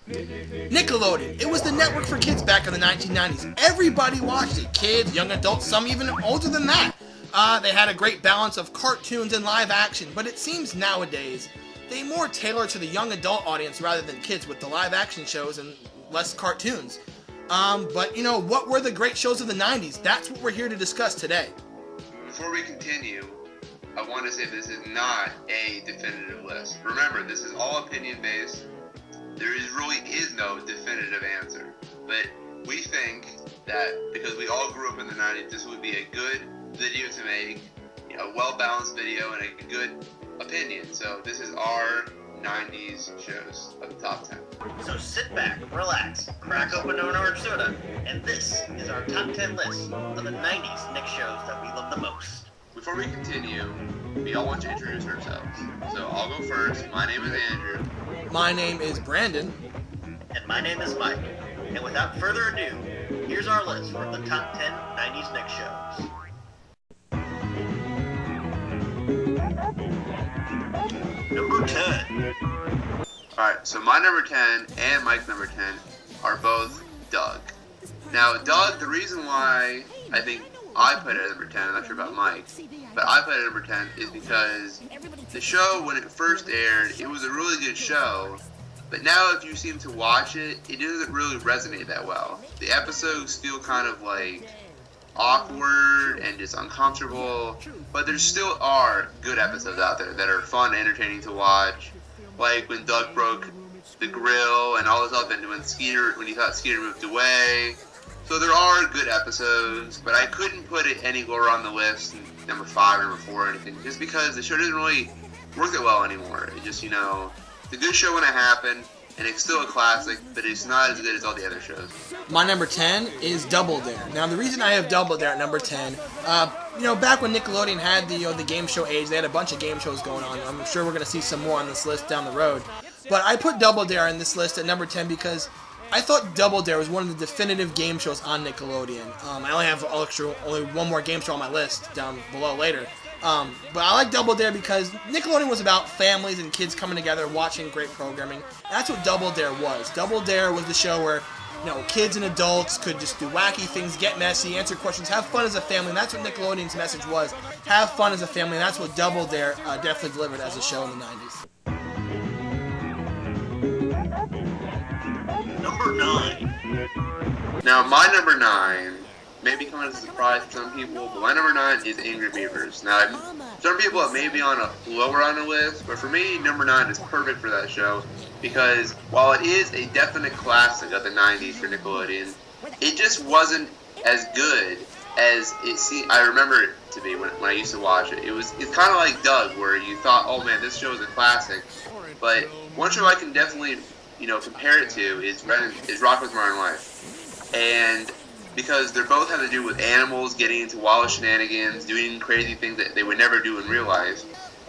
Nickelodeon. It was the network for kids back in the 1990s. Everybody watched it. Kids, young adults, some even older than that. They had a great balance of cartoons and live action, but it seems nowadays they more tailor to the young adult audience rather than kids with the live action shows and less cartoons. But you know, what were the great shows of the 90s? That's what we're here to discuss today. Before we continue, I want to say this is not a definitive list. Remember, this is all opinion based. There really is no definitive answer. But we think that because we all grew up in the 90s, this would be a good video to make, a well-balanced video and a good opinion. So this is our 90s shows of the top 10. So sit back, relax, crack open an orange soda, and this is our top 10 list of the 90s Nick shows that we love the most. Before we continue, we all want to introduce ourselves. So I'll go first. My name is Andrew. My name is Brandon. And my name is Mike. And without further ado, here's our list for the top 10 90s Nick shows. Number 10. Alright, so my number 10 and Mike's number 10 are both Doug. Now, Doug, the reason why I think I put it at number 10, I'm not sure about Mike, but I put it at number 10 is because the show, when it first aired, it was a really good show, but now if you seem to watch it, it doesn't really resonate that well. The episodes feel kind of like awkward and just uncomfortable, but there still are good episodes out there that are fun and entertaining to watch, like when Doug broke the grill and all this stuff, and when he thought Skeeter moved away. So there are good episodes, but I couldn't put it any lower on the list, number 5 or number 4 or anything, just because the show doesn't really work that well anymore. It just, it's a good show when it happened, and it's still a classic, but it's not as good as all the other shows. My number 10 is Double Dare. Now, the reason I have Double Dare at number 10, back when Nickelodeon had the game show age, they had a bunch of game shows going on. I'm sure we're going to see some more on this list down the road. But I put Double Dare in this list at number 10 because I thought Double Dare was one of the definitive game shows on Nickelodeon. I only have only one more game show on my list down below later. But I like Double Dare because Nickelodeon was about families and kids coming together watching great programming. And that's what Double Dare was. Double Dare was the show where kids and adults could just do wacky things, get messy, answer questions, have fun as a family. And that's what Nickelodeon's message was. Have fun as a family. And that's what Double Dare definitely delivered as a show in the 90s. Number 9. Now, my number 9 may be coming as a surprise for some people, but my number 9 is Angry Beavers. Now, some people it may be on a lower on the list, but for me, number 9 is perfect for that show because while it is a definite classic of the 90s for Nickelodeon, it just wasn't as good as I remember it to be when I used to watch it. It's kind of like Doug, where you thought, oh man, this show is a classic, but one show I can definitely compare it to is Rocko's Modern Life. And because they both have to do with animals getting into wild shenanigans, doing crazy things that they would never do in real life.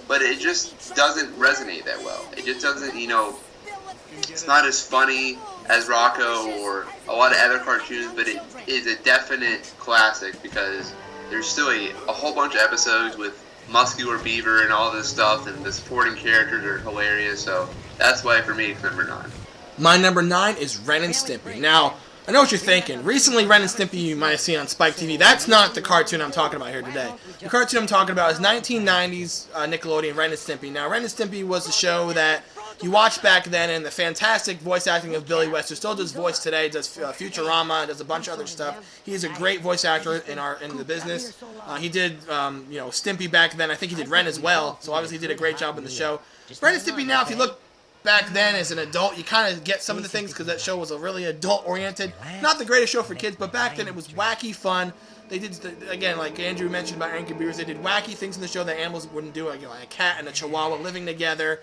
But it just doesn't resonate that well. It just doesn't, it's not as funny as Rocco or a lot of other cartoons, but it is a definite classic because there's still a whole bunch of episodes with Muscular Beaver and all this stuff, and the supporting characters are hilarious, so that's why for me it's number 9. My number 9 is Ren and Stimpy. Now, I know what you're thinking. Recently, Ren and Stimpy you might have seen on Spike TV. That's not the cartoon I'm talking about here today. The cartoon I'm talking about is 1990s Nickelodeon Ren and Stimpy. Now, Ren and Stimpy was a show that you watched back then, and the fantastic voice acting of Billy West, who still does voice today, does Futurama, does a bunch of other stuff. He is a great voice actor in the business. He did Stimpy back then. I think he did Ren as well, so obviously he did a great job in the show. Ren and Stimpy now, if you look back then as an adult, you kind of get some of the things because that show was a really adult-oriented. Not the greatest show for kids, but back then it was wacky fun. They did, again, like Andrew mentioned about Angry Beavers, they did wacky things in the show that animals wouldn't do, like a cat and a chihuahua living together.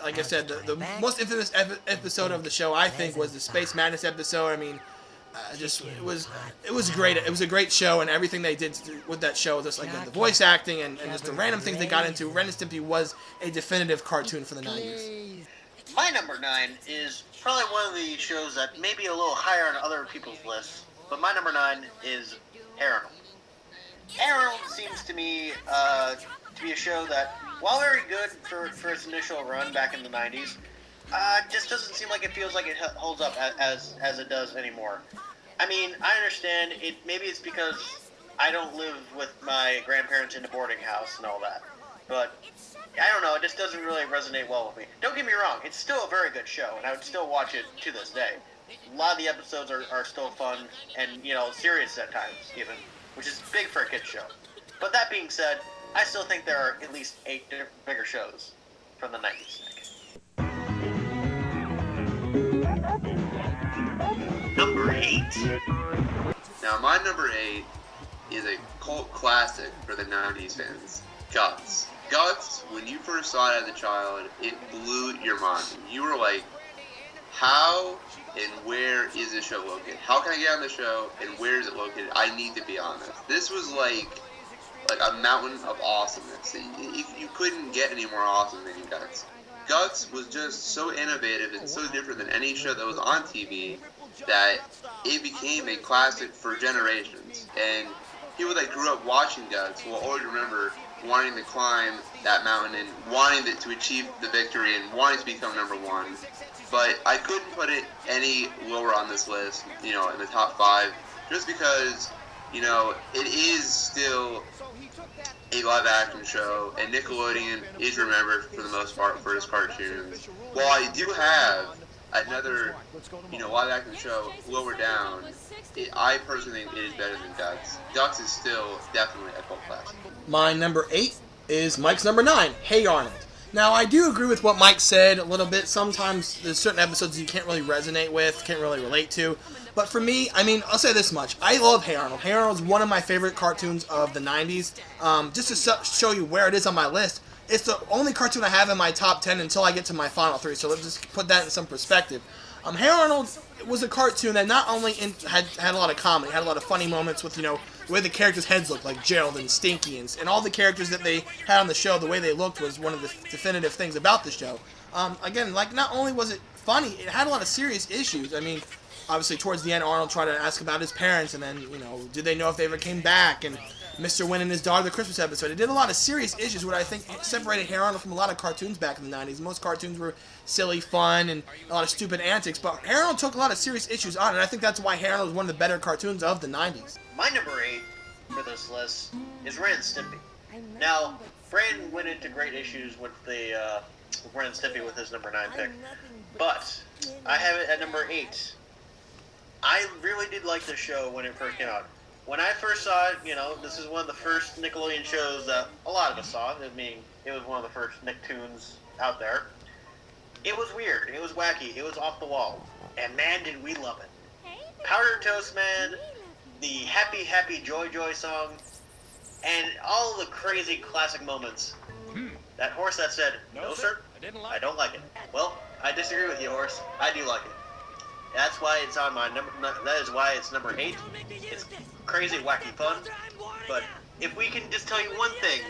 Like I said, the most infamous episode of the show, I think, was the Space Madness episode. I mean, it was great. It was a great show, and everything they did with that show, just like the voice acting and just the random things they got into. Ren and Stimpy was a definitive cartoon for the 90s. My number 9 is probably one of the shows that may be a little higher on other people's lists, but my number 9 is Arnold. Arnold seems to me to be a show that, while very good for its initial run back in the 90s, just doesn't seem like it feels like it holds up as it does anymore. I mean, I understand it. Maybe it's because I don't live with my grandparents in a boarding house and all that, but I don't know. It just doesn't really resonate well with me. Don't get me wrong; it's still a very good show, and I would still watch it to this day. A lot of the episodes are still fun and serious at times, even, which is big for a kids show. But that being said, I still think there are at least 8 bigger shows from the 90s. Number 8. Now, my number 8 is a cult classic for the 90s fans. Guts. Guts, when you first saw it as a child, it blew your mind. You were like, how and where is this show located? How can I get on the show, and where is it located? I need to be on this. This was like a mountain of awesomeness. You couldn't get any more awesome than Guts. Guts was just so innovative and so different than any show that was on TV that it became a classic for generations. And people that grew up watching Guts will always remember wanting to climb that mountain and wanting to achieve the victory and wanting to become number 1. But I couldn't put it any lower on this list, in the top 5, just because, it is still a live-action show, and Nickelodeon is remembered for the most part for its cartoons. While I do have another, live-action show lower down, I personally think it is better than Guts. Guts is still definitely a cult classic. My number 8 is Mike's number 9, Hey Arnold. Now, I do agree with what Mike said a little bit. Sometimes there's certain episodes you can't really resonate with, can't really relate to. But for me, I'll say this much. I love Hey Arnold. Hey Arnold is one of my favorite cartoons of the 90s. Just to show you where it is on my list, it's the only cartoon I have in my top 10 until I get to my final 3. So let's just put that in some perspective. Hey Arnold was a cartoon that not only had a lot of comedy, had a lot of funny moments with, the way the characters' heads looked, like Gerald and Stinky, and all the characters that they had on the show, the way they looked was one of the definitive things about the show. Again, not only was it funny, it had a lot of serious issues. Obviously, towards the end, Arnold tried to ask about his parents, and then, did they know if they ever came back, and Mr. Wynn and his daughter, the Christmas episode. It did a lot of serious issues, what I think separated Hey Arnold from a lot of cartoons back in the 90s. Most cartoons were silly, fun, and a lot of stupid antics, but Hey Arnold took a lot of serious issues on, and I think that's why Hey Arnold is one of the better cartoons of the 90s. My number 8 for this list is Ren and Stimpy. Now, Brandon went into great issues with the Ren and Stimpy with his number 9 pick, but I have it at number 8. I really did like this show when it first came out. When I first saw it, this is one of the first Nickelodeon shows that a lot of us saw. It was one of the first Nicktoons out there. It was weird. It was wacky. It was off the wall. And man, did we love it. Powder Toast Man, the Happy Happy Joy Joy song, and all the crazy classic moments. That horse that said, "No, sir, I don't like it." Well, I disagree with you, horse. I do like it. That's why it's on my number. That is why it's number 8. It's crazy, wacky fun. But if we can just tell you one thing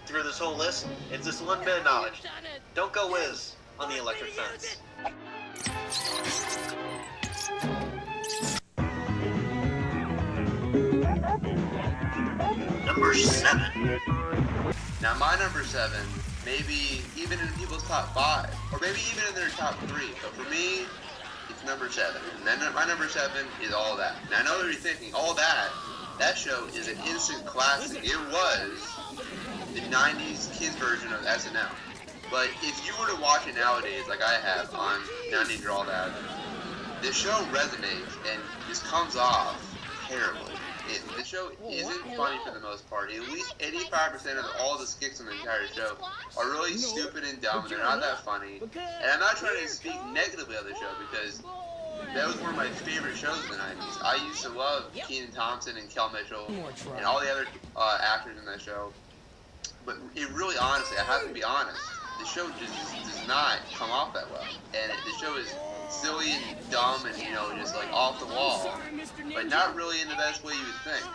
through this whole list, it's this one bit of knowledge. Don't go whiz on the electric fence. Number 7. Now, my number 7, maybe even in people's top 5, or maybe even in their top 3, but for me, it's number 7. And then my number 7 is All That. Now, I know what you're thinking, All That show is an instant classic. It was the 90s kids version of SNL. But if you were to watch it nowadays, like I have on 90s or All That, the show resonates and just comes off terribly. The show isn't funny for the most part. At least 85% of all the skits in the entire show are really stupid and dumb. They're not that funny. And I'm not trying to speak negatively of the show because that was one of my favorite shows in the 90s. I used to love Kenan Thompson and Kel Mitchell and all the other actors in that show. But it really, honestly, I have to be honest, the show just does not come off that well. And the show is silly and dumb and, just off the wall. But not really in the best way you would think.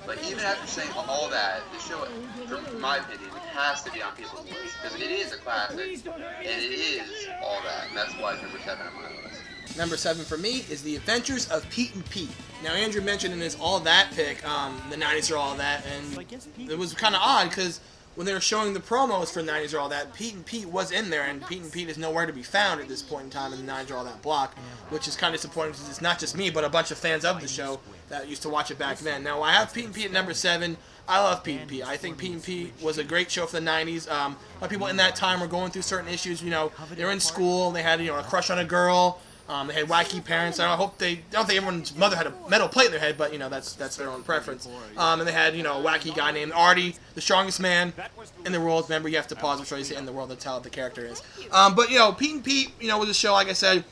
But even after saying all that, the show, from my opinion, has to be on people's list. Because it is a classic, and it is All That. And that's why it's number 7 on my list. Number 7 for me is The Adventures of Pete and Pete. Now, Andrew mentioned in his All That pick, the 90s are All That, and it was kind of odd because when they were showing the promos for 90s or all that, Pete and Pete was in there, and Pete and Pete is nowhere to be found at this point in time in the 90s or all that block, which is kind of disappointing because it's not just me, but a bunch of fans of the show that used to watch it back then. Now, I have Pete and Pete at number 7. I love Pete and Pete. I think Pete and Pete was a great show for the 90s. A lot of people in that time were going through certain issues. They were in school, they had, a crush on a girl. They had wacky parents. I don't think everyone's mother had a metal plate in their head, but that's their own preference. And they had a wacky guy named Artie, the strongest man in the world. Remember, you have to pause before you say in the world. That's how the character is. But Pete and Pete, was a show, like I said,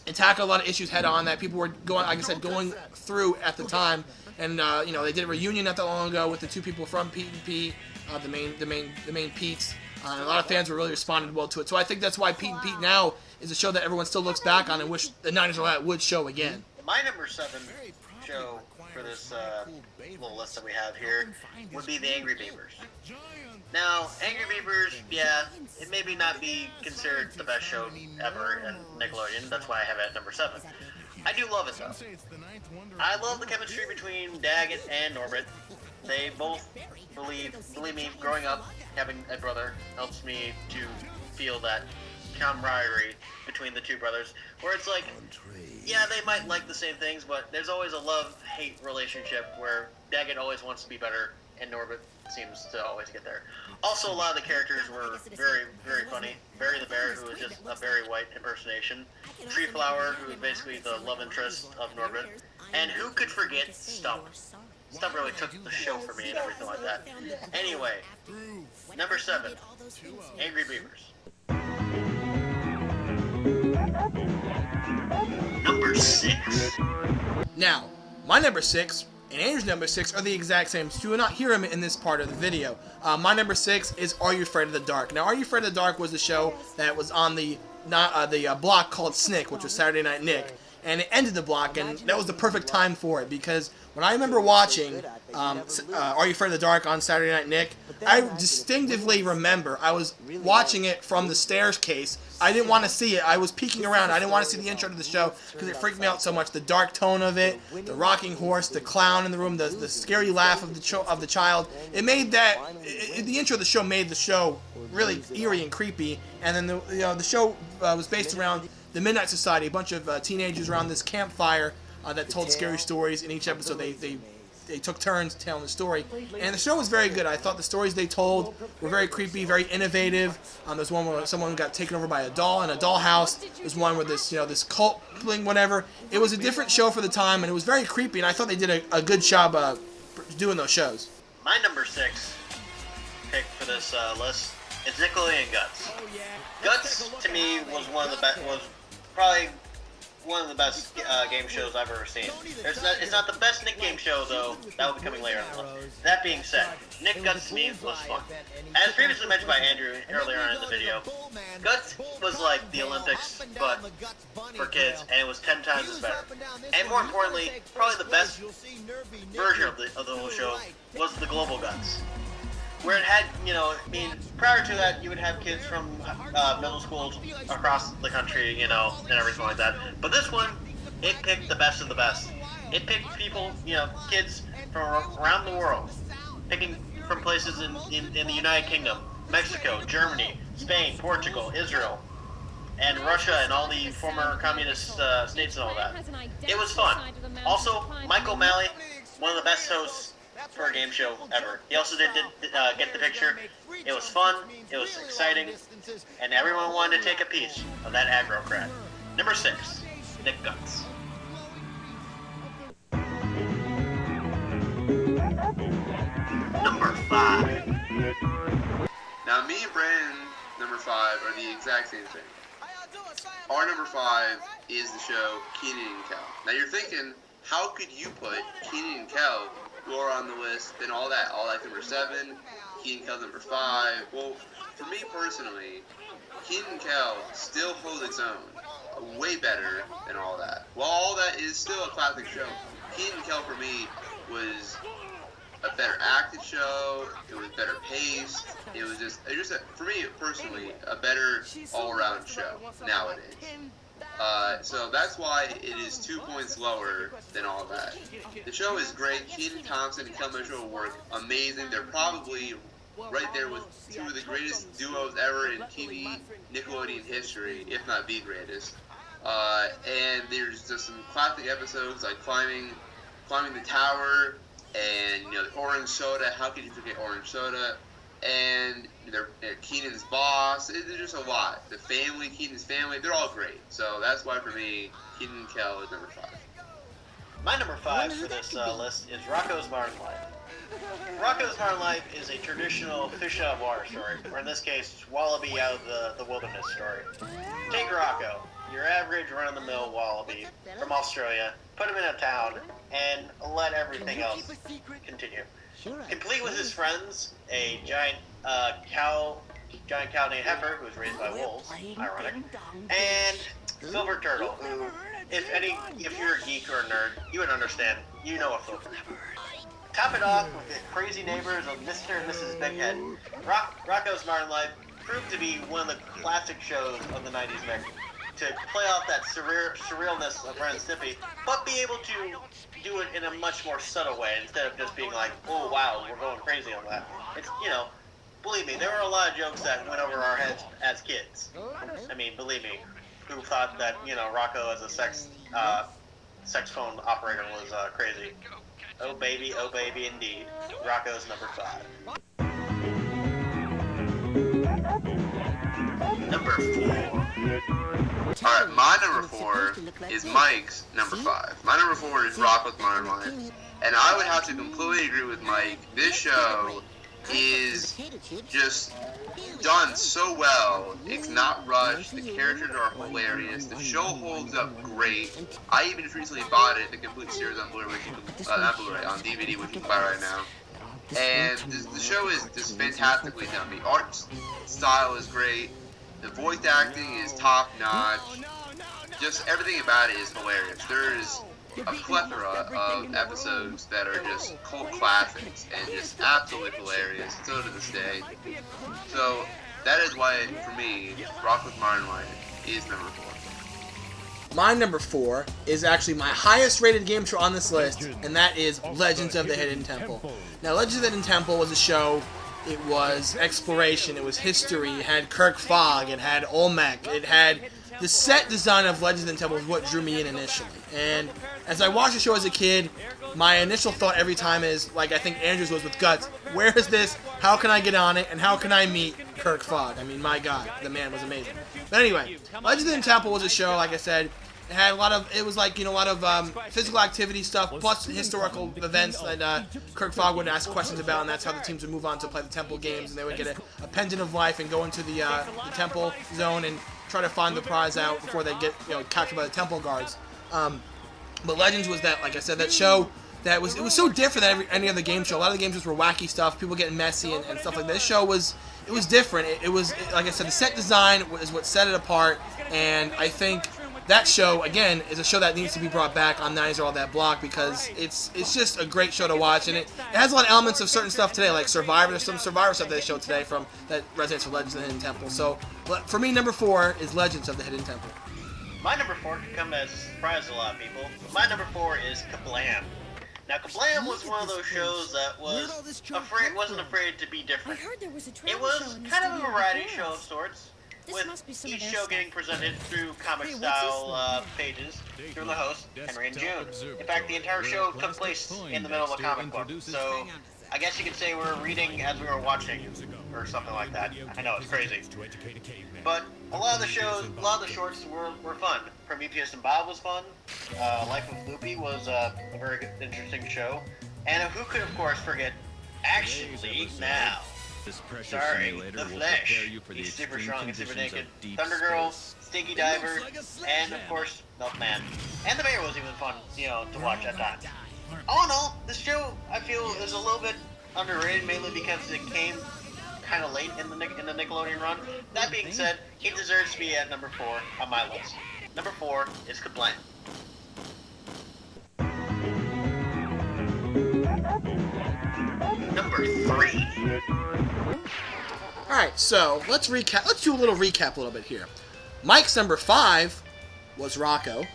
it tackled a lot of issues head on that people were going through at the time. And they did a reunion not that long ago with the two people from Pete and Pete, the main Pete's. And a lot of fans were really responded well to it. So I think that's why Pete and Pete now is a show that everyone still looks back on and wish the 90s or that would show again. My number 7 show for this little list that we have here would be the Angry Beavers. Now, Angry Beavers, yeah, it may not be considered the best show ever in Nickelodeon. That's why I have it at number 7. I do love it, though. I love the chemistry between Daggett and Norbit. They both believe me, growing up, having a brother helps me to feel that camaraderie between the two brothers, where it's like, yeah, they might like the same things, but there's always a love-hate relationship where Daggett always wants to be better, and Norbit seems to always get there. Also, a lot of the characters were very, very funny. Barry the Bear, who was just a Barry White impersonation. Tree Flower, who was basically the love interest of Norbit. And who could forget Stump? Stump really took the show for me and everything like that. Anyway, number 7, Angry Beavers. Number 6. Now, my number 6 and Andrew's number 6 are the exact same, so you will not hear him in this part of the video. My number 6 is Are You Afraid of the Dark? Now, Are You Afraid of the Dark was the show that was on the block called Snick, which was Saturday Night Nick, and it ended the block, and that was the perfect time for it, because when I remember watching Are You Afraid of the Dark on Saturday Night Nick, I distinctively remember I was watching it from the staircase. I didn't want to see it. I was peeking around. I didn't want to see the intro to the show because it freaked me out so much. The dark tone of it, the rocking horse, the clown in the room, the scary laugh of the child. It made the intro of the show made the show really eerie and creepy. And then the show was based around the Midnight Society, a bunch of teenagers around this campfire that told scary stories. In each episode, they took turns telling the story, and the show was very good. I thought the stories they told were very creepy, very innovative. There's one where someone got taken over by a doll in a dollhouse. There's one where this cult thing, whatever. It was a different show for the time, and it was very creepy. And I thought they did a good job doing those shows. My number 6 pick for this list is Nickelodeon Guts. Guts to me was probably one of the best game shows I've ever seen. It's not the best Nick game show, though. That will be coming later on the list. That being said, Nick Guts to me was fun. As previously mentioned by Andrew earlier on in the video, Guts was like the Olympics, but for kids, and it was 10 times as better. And more importantly, probably the best version of the whole show was the Global Guts, where it had, prior to that, you would have kids from middle schools across the country, and everything like that. But this one, it picked the best of the best. It picked people, kids from around the world, picking from places in the United Kingdom, Mexico, Germany, Spain, Portugal, Israel, and Russia, and all the former communist states and all that. It was fun. Also, Michael O'Malley, one of the best hosts for a game show ever. He also did Get the Picture. It was fun, it was exciting, and everyone wanted to take a piece of that aggro crap. Number 6, Nick Guts. Number 5. Now, me and Brandon, number 5, are the exact same thing. Our number 5 is the show Kenan and Kel. Now, you're thinking, how could you put Kenan and Kel lower on the list than all that? All that number 7, Kenan and Kel number 5. Well, for me personally, Kenan and Kel still holds its own, way better than all that. While all that is still a classic show, Kenan and Kel for me was a better acted show. It was better paced. It was just for me personally, a better all-around show nowadays. So that's why it is 2 points lower than all that. The show is great. Kenan Thompson and Kel Mitchell work amazing. They're probably right there with two of the greatest duos ever in TV Nickelodeon history, if not the greatest. And there's just some classic episodes like climbing the tower, and the orange soda. How could you forget orange soda? And they're Keenan's boss. There's just a lot. The family, Keenan's family, they're all great. So that's why for me, Keenan and Kel is number 5. My number 5 for this list is Rocko's Modern Life. Rocko's Modern Life is a traditional fish out of water story, or in this case, wallaby out of the wilderness story. Take Rocko, your average run-of-the-mill wallaby from Australia, put him in a town, and let everything else continue. Complete with his friends, a giant cow named Heifer, who was raised by wolves, ironic, and Silver Turtle, who, if you're a geek or a nerd, you would understand. You know a Silver Turtle. Top it off with the crazy neighbors of Mr. and Mrs. Bighead. Rocko's Modern Life proved to be one of the classic shows of the 90s mix. To play off that surrealness of Ren and Stimpy, but be able to do it in a much more subtle way instead of just being like, oh wow, we're going crazy on that. It's, believe me, there were a lot of jokes that went over our heads as kids. I mean, believe me, who thought that, Rocko as a sex phone operator was crazy. Oh baby, indeed. Rocko's number 5. Number 4. Alright, my number 4 is Mike's number 5. My number 4 is Rocko's Modern Life. And I would have to completely agree with Mike. This show is just done so well. It's not rushed. The characters are hilarious. The show holds up great. I even just recently bought it, the complete series on Blu-ray, not Blu-ray, on DVD, which you can buy right now. And the show is just fantastically done. The art style is great. The voice acting is top-notch. Just everything about it is hilarious. There's a plethora of episodes that are just cult classics and just absolutely hilarious, still to this day. So that is why, for me, Rocko's Modern Life is number 4. My number 4 is actually my highest rated game show on this list, and that is Legends of the Hidden Temple. Now, Legends of the Hidden Temple was a show. It was exploration, it was history, it had Kirk Fogg, it had Olmec, it had the set design of Legends of the Temple was what drew me in initially. And as I watched the show as a kid, my initial thought every time is, like I think Andrew's was with Guts, where is this, how can I get on it, and how can I meet Kirk Fogg? I mean, my God, the man was amazing. But anyway, Legends of the Temple was a show, like I said, it had a lot of, it was like, a lot of physical activity stuff, plus historical events that Kirk Fogg would ask questions about, and that's how the teams would move on to play the Temple games, and they would get a pendant of life and go into the Temple zone and try to find the prize out before they get, captured by the Temple guards. But Legends was that, like I said, that show that was, it was so different than any other game show. A lot of the games just were wacky stuff, people getting messy and stuff like that. This show was, it was different. It was, like I said, the set design is what set it apart, and I think that show, again, is a show that needs to be brought back on 90s or All That Block, because it's just a great show to watch, and it has a lot of elements of certain stuff today, like Survivor. There's some Survivor stuff they show today from that resonates with Legends of the Hidden Temple. So, for me, number 4 is Legends of the Hidden Temple. My number 4 could come as a surprise to a lot of people. My number 4 is Kablam. Now, Kablam was one of those shows that wasn't afraid to be different. It was kind of a variety show of sorts, with each show getting presented through comic-style pages through the host, Henry and June. In fact, the entire show took place in the middle of a comic book, so I guess you could say we were reading as we were watching, or something like that. I know, it's crazy. But a lot of the shorts were fun. Prometheus and Bob was fun. Life of Loopy was a very good, interesting show. And who could, of course, forget Action League Now? Starring The Flash, he's super strong and super naked, Thunder Girl, Stinky Diver, and of course, Milkman. And the Mayor was even fun, to watch at times. All in all, this show, I feel, is a little bit underrated, mainly because it came kind of late in the Nickelodeon run. That being said, it deserves to be at number 4 on my list. Number 4 is Kablam. Number 3. Alright, so let's recap. Let's do a little recap a little bit here. Mike's number 5 was Rocko.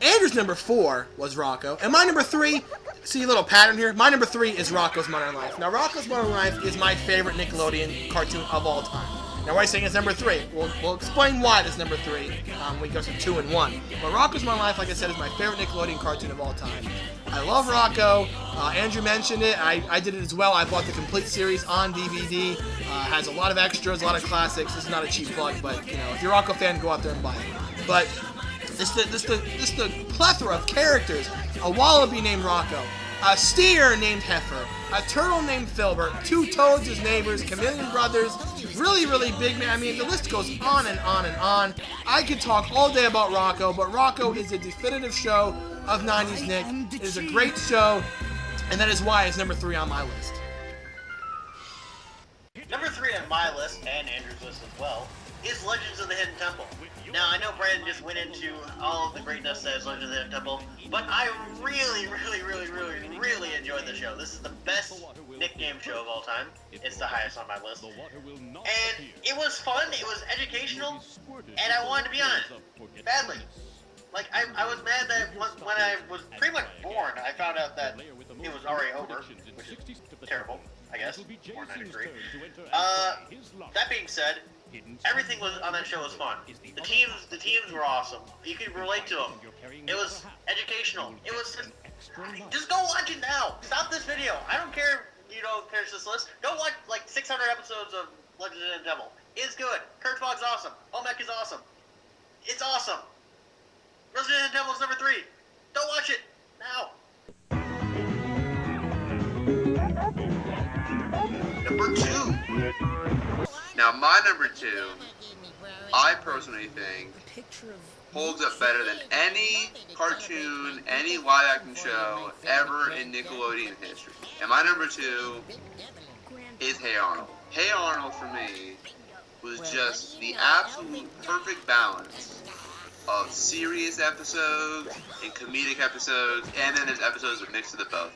Andrew's number 4 was Rocco, and my number 3, see a little pattern here? My number 3 is Rocco's Modern Life. Now, Rocco's Modern Life is my favorite Nickelodeon cartoon of all time. Now, why are you saying it's number 3? We'll explain why it's number 3 when we go to 2 and 1. But Rocco's Modern Life, like I said, is my favorite Nickelodeon cartoon of all time. I love Rocco. Andrew mentioned it. I did it as well. I bought the complete series on DVD. Has a lot of extras, a lot of classics. This is not a cheap plug, but you know, if you're a Rocco fan, go out there and buy it. But Just the plethora of characters. A wallaby named Rocco, a steer named Heifer, a turtle named Filbert, 2 toads as neighbors, chameleon brothers, really, really big man. I mean, the list goes on and on and on. I could talk all day about Rocco, but Rocco is a definitive show of 90s Nick. It is a great show, and that is why it's number 3 on my list. Number 3 on my list, and Andrew's list as well, is Legends of the Hidden Temple. Now, I know Brandon just went into all of the greatness that is Legends of the Hidden Temple, but I really enjoyed the show. This is the best Nick game show of all time. It's the highest on my list. And it was fun, it was educational, and I wanted to be on it. Badly. Like, I was mad that when I was pretty much born, I found out that it was already over, which is terrible, I guess. Born 93. That being said, everything on that show was fun. The teams were awesome. You could relate to them. It was educational. It was just go watch it now. Stop this video. I don't care if you don't finish this list. Go watch like 600 episodes of Legends of the Devil. It's good. Kurt Fogg's awesome. Olmec is awesome. It's awesome. Resident Evil is number 3. Go watch it now. Number 2. Now, my number 2, I personally think, holds up better than any cartoon, any live-action show ever in Nickelodeon history. And my number 2 is Hey Arnold. Hey Arnold, for me, was just the absolute perfect balance of serious episodes and comedic episodes, and then there's episodes that mix of the both.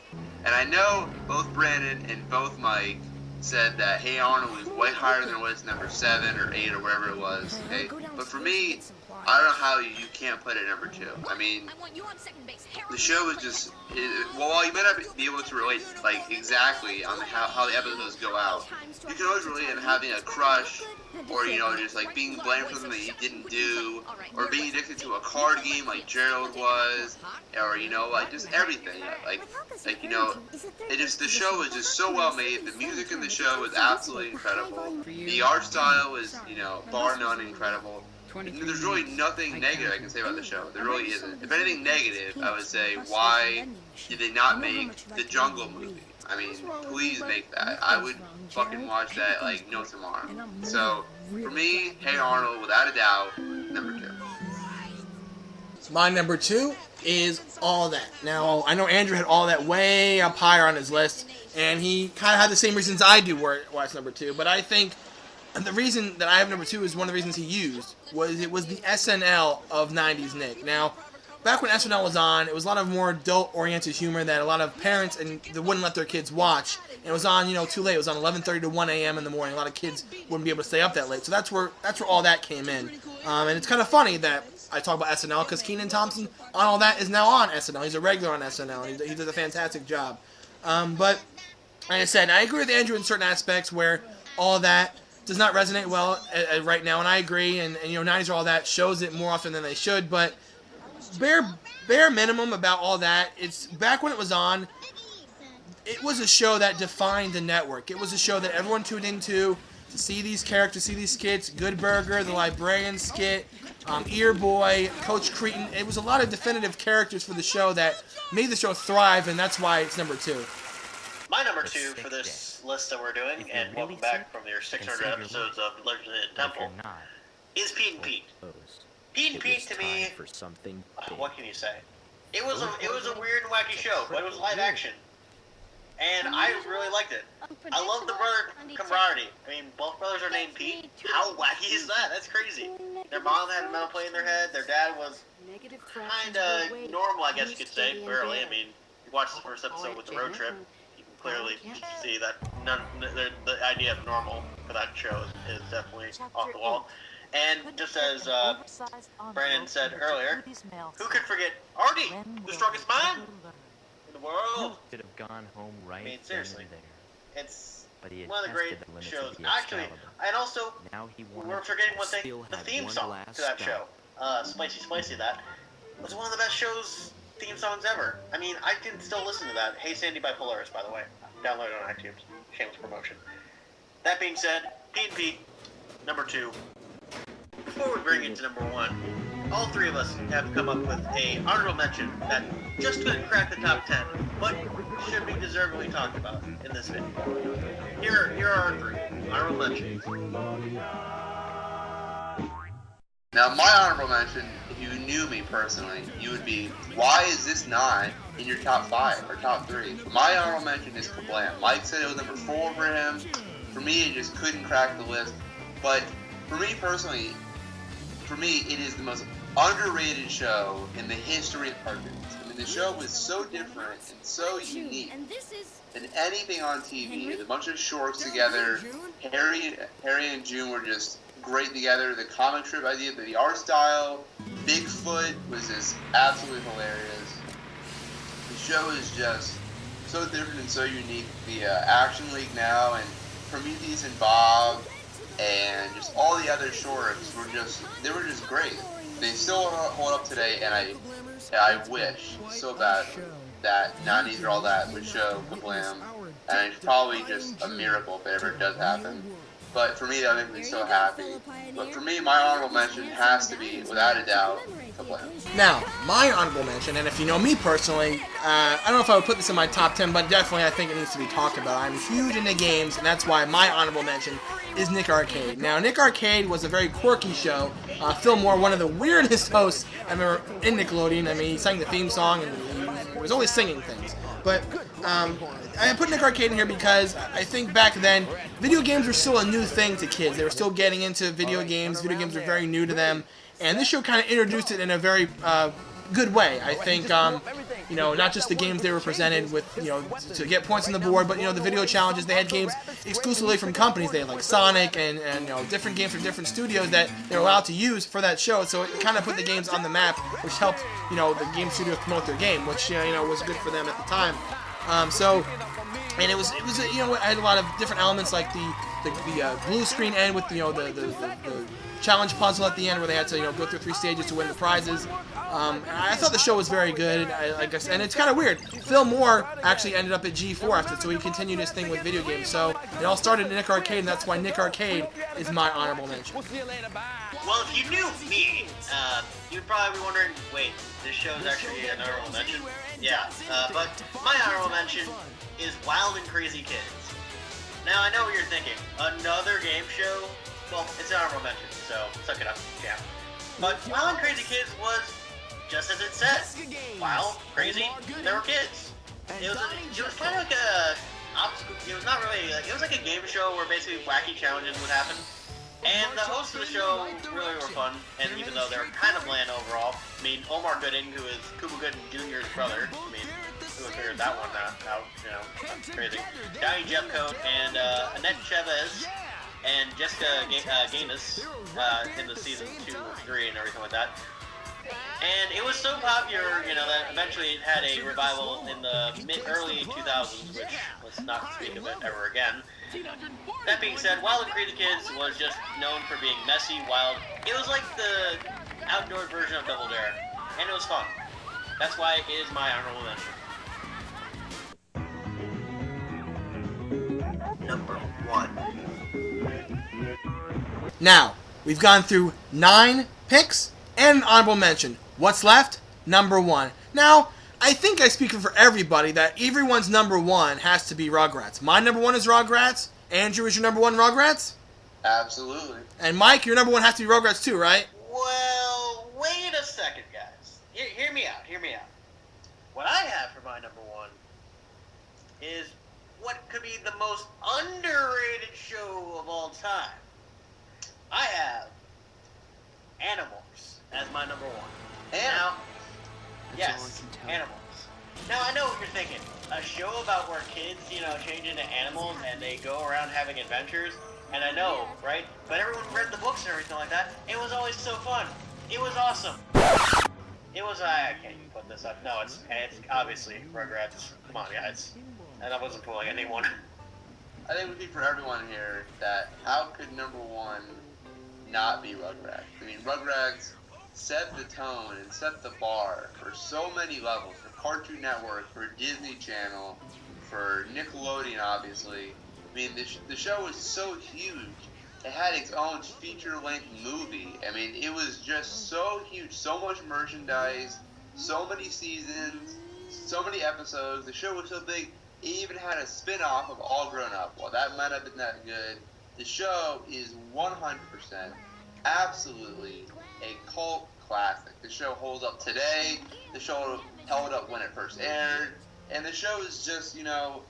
And I know both Brandon and both Mike said that Hey Arnold was way higher than it was number 7 or 8 or whatever it was. Okay? But for me, I don't know how you can't put it at number 2. I mean, the show is just, well, you might not be able to relate like exactly on how the episodes go out. You can always relate on having a crush, or you know, just like being blamed for something that you didn't do, or being addicted to a card game like Gerald was, or you know, like just everything. Like you know, the show is just so well made. The music in the show is absolutely incredible. The art style is, you know, bar none incredible. There's really nothing negative I can say about the show. There really isn't. If anything negative, I would say, why did they not make the Jungle movie? I mean, please make that. I would fucking watch that like no tomorrow. So, for me, Hey Arnold, without a doubt, number 2. My number 2 is All That. Now, I know Andrew had All That way up higher on his list, and he kind of had the same reasons I do why it's number 2, but I think the reason that I have number 2 is one of the reasons he used was it was the SNL of 90s Nick. Now, back when SNL was on, it was a lot of more adult-oriented humor that a lot of parents they wouldn't let their kids watch. And it was on, you know, too late. It was on 11:30 to 1 a.m. in the morning. A lot of kids wouldn't be able to stay up that late. So that's where All That came in. And it's kind of funny that I talk about SNL because Kenan Thompson on All That is now on SNL. He's a regular on SNL, and he does a fantastic job. But like I said, I agree with Andrew in certain aspects where All That does not resonate well right now, and I agree. And you know, 90s or All That shows it more often than they should, but bare minimum about All That, it's back when it was on, it was a show that defined the network. It was a show that everyone tuned into to see these characters, see these skits. Good Burger, the librarian skit, Ear Boy, Coach Cretin. It was a lot of definitive characters for the show that made the show thrive, and that's why it's number 2. My number 2 for this list that we're doing, and welcome back from your 600 episodes of Legends of the Temple, is Pete and Pete. Pete and Pete, to me, what can you say? It was a weird and wacky show, but it was live action, and I really liked it. I love the brother camaraderie. I mean, both brothers are named Pete. How wacky is that? That's crazy. Their mom had a metal plate in their head. Their dad was kind of normal, I guess you could say, barely. I mean, you watch the first episode with the road trip, you can clearly see that the idea of normal for that show is definitely off the wall. And just as Brandon said earlier, who could forget Artie, the strongest man in the world? Should have gone home right. I mean, seriously, there. it's But he had one of the great tested the limits shows. of the Actually, Excalibur. and also, Now he wanted we're forgetting one thing: still the had theme one song last to that stop. show, Spicy Spicy, that was one of the best show's theme songs ever. I mean, I can still listen to that. Hey Sandy by Polaris, by the way. Download it on iTunes. Shameless promotion. That being said, P&P, number 2. Before we bring it to number 1, all three of us have come up with a honorable mention that just couldn't crack the top 10, but should be deservedly talked about in this video. Here are our 3 honorable mentions. Now, my honorable mention, if you knew me personally, you would be, why is this not in your top 5 or top 3? My honorable mention is Kablam. Mike said it was number 4 for him. For me, it just couldn't crack the list. But for me personally, it is the most underrated show in the history of cartoons. I mean, the show was so different and so unique than anything on TV. It was a bunch of shorts together. Harry and June were just great together. The comic strip idea, the art style, Bigfoot was just absolutely hilarious. The show is just so different and so unique. The Action League now and Prometheus and Bob and just all the other shorts were just great. They still hold up today, and I wish so bad that 90s or all that would show Kablam, and it's probably just a miracle if it ever does happen. But for me, that makes me so happy. But for me, my honorable mention has to be, without a doubt, Kablam. Now, my honorable mention, and if you know me personally, I don't know if I would put this in my top 10, but definitely I think it needs to be talked about. I'm huge into games, and that's why my honorable mention is Nick Arcade. Now, Nick Arcade was a very quirky show. Phil Moore, one of the weirdest hosts I remember in Nickelodeon. I mean, he sang the theme song, and he was always singing things. But I put Nick Arcade in here because I think back then, video games were still a new thing to kids. They were still getting into video games. Video games were very new to them. And this show kind of introduced it in a very good way. I think, you know, not just the games they were presented with, you know, to get points on the board, but, you know, the video challenges. They had games exclusively from companies. They had, like, Sonic and you know, different games from different studios that they were allowed to use for that show. So it kind of put the games on the map, which helped, you know, the game studios promote their game, which, you know, was good for them at the time. And it was you know, it had a lot of different elements, like the blue screen end with, you know, the challenge puzzle at the end where they had to, you know, go through 3 stages to win the prizes. I thought the show was very good. I guess, and it's kind of weird. Phil Moore actually ended up at G4 after, so he continued his thing with video games. So it all started in Nick Arcade, and that's why Nick Arcade is my honorable mention. Well, if you knew me, you'd probably be wondering, wait, this show is actually an honorable mention? Yeah, but my honorable mention is Wild and Crazy Kids. Now, I know what you're thinking. Another game show? Well, it's an honorable mention, so suck it up, yeah. But Wild and Crazy Kids was just as it said. Wild, crazy, there were kids. It was kind of like it was not really, it was like a game show where basically wacky challenges would happen. And the hosts of the show really were fun, and even though they were kind of bland overall, I mean, Omar Gooding, who is Cuba Gooding Jr.'s brother, I mean, who would figure that one out, you know, that's crazy. Donnie Jeffcoat and Annette Chavez and Jessica Gaines in the season 2 and 3 and everything like that. And it was so popular, you know, that eventually it had a revival in the early 2000s, which, let's not speak of it ever again. That being said, Wild and Crazy Kids was just known for being messy, wild. It was like the outdoor version of Double Dare, and it was fun. That's why it is my honorable mention. Number 1. Now, we've gone through 9 picks and an honorable mention. What's left? Number 1. Now, I think I speak for everybody that everyone's number 1 has to be Rugrats. My number 1 is Rugrats. Andrew, is your number 1 Rugrats? Absolutely. And Mike, your number 1 has to be Rugrats too, right? Well, wait a second, guys. Hear me out. What I have for my number 1 is what could be the most underrated show of all time. I have Animorphs as my number 1. Now, yes, Animals. Now, I know what you're thinking. A show about where kids, you know, change into animals and they go around having adventures. And I know, right? But everyone read the books and everything like that. It was always so fun. It was awesome. It was, I can't even put this up. No, it's obviously Rugrats. Come on, guys. And I wasn't fooling anyone. I think it would be for everyone here that how could number one not be Rugrats? I mean, Rugrats set the tone and set the bar for so many levels, for Cartoon Network, for Disney Channel, for Nickelodeon, obviously. I mean, the show was so huge. It had its own feature-length movie. I mean, it was just so huge, so much merchandise, so many seasons, so many episodes. The show was so big, it even had a spin-off of All Grown Up. Well, that might have been that good. The show is 100% absolutely a cult classic. The show holds up today. The show held up when it first aired. And the show is just, you know,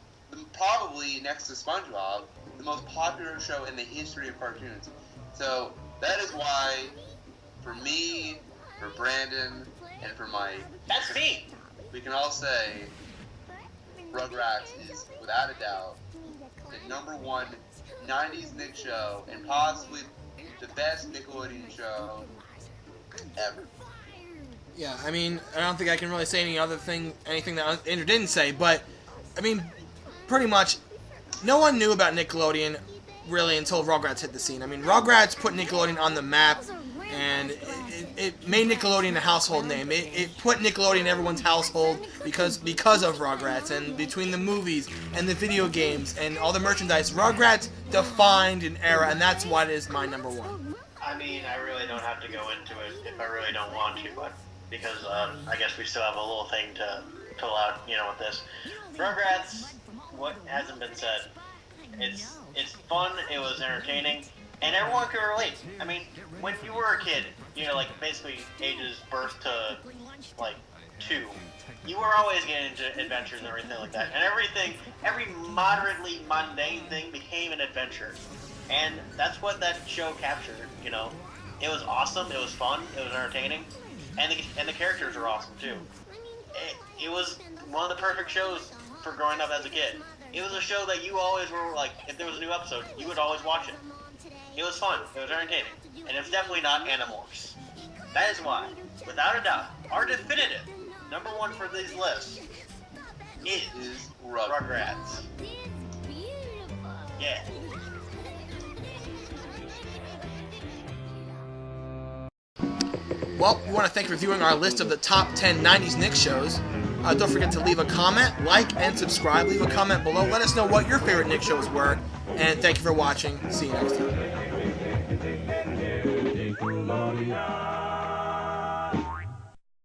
probably next to SpongeBob, the most popular show in the history of cartoons. So that is why, for me, for Brandon, and for Mike, That's me. we can all say Rugrats is, without a doubt, the number one 90s Nick show, and possibly the best Nickelodeon show ever. Yeah, I mean, I don't think I can really say anything that Andrew didn't say, but, I mean, pretty much, no one knew about Nickelodeon, really, until Rugrats hit the scene. I mean, Rugrats put Nickelodeon on the map, and it made Nickelodeon a household name. It put Nickelodeon in everyone's household because of Rugrats, and between the movies and the video games and all the merchandise, Rugrats defined an era, and that's why it is my number one. I mean, I really don't have to go into it if I really don't want to, but because I guess we still have a little thing to pull out, you know, with this. Rugrats, what hasn't been said, it's fun, it was entertaining, and everyone could relate. I mean, when you were a kid, you know, like basically ages birth to like 2, you were always getting into adventures and everything like that. And every moderately mundane thing became an adventure. And that's what that show captured, you know. It was awesome, it was fun, it was entertaining, and the characters were awesome too. It was one of the perfect shows for growing up as a kid. It was a show that you always were like, if there was a new episode, you would always watch it. It was fun, it was entertaining, and it's definitely not Animorphs. That is why, without a doubt, our definitive number one for these lists is Rugrats. Yeah. Well, we want to thank you for viewing our list of the top 10 90s Nick shows. Don't forget to leave a comment, like, and subscribe. Leave a comment below. Let us know what your favorite Nick shows were. And thank you for watching. See you next time.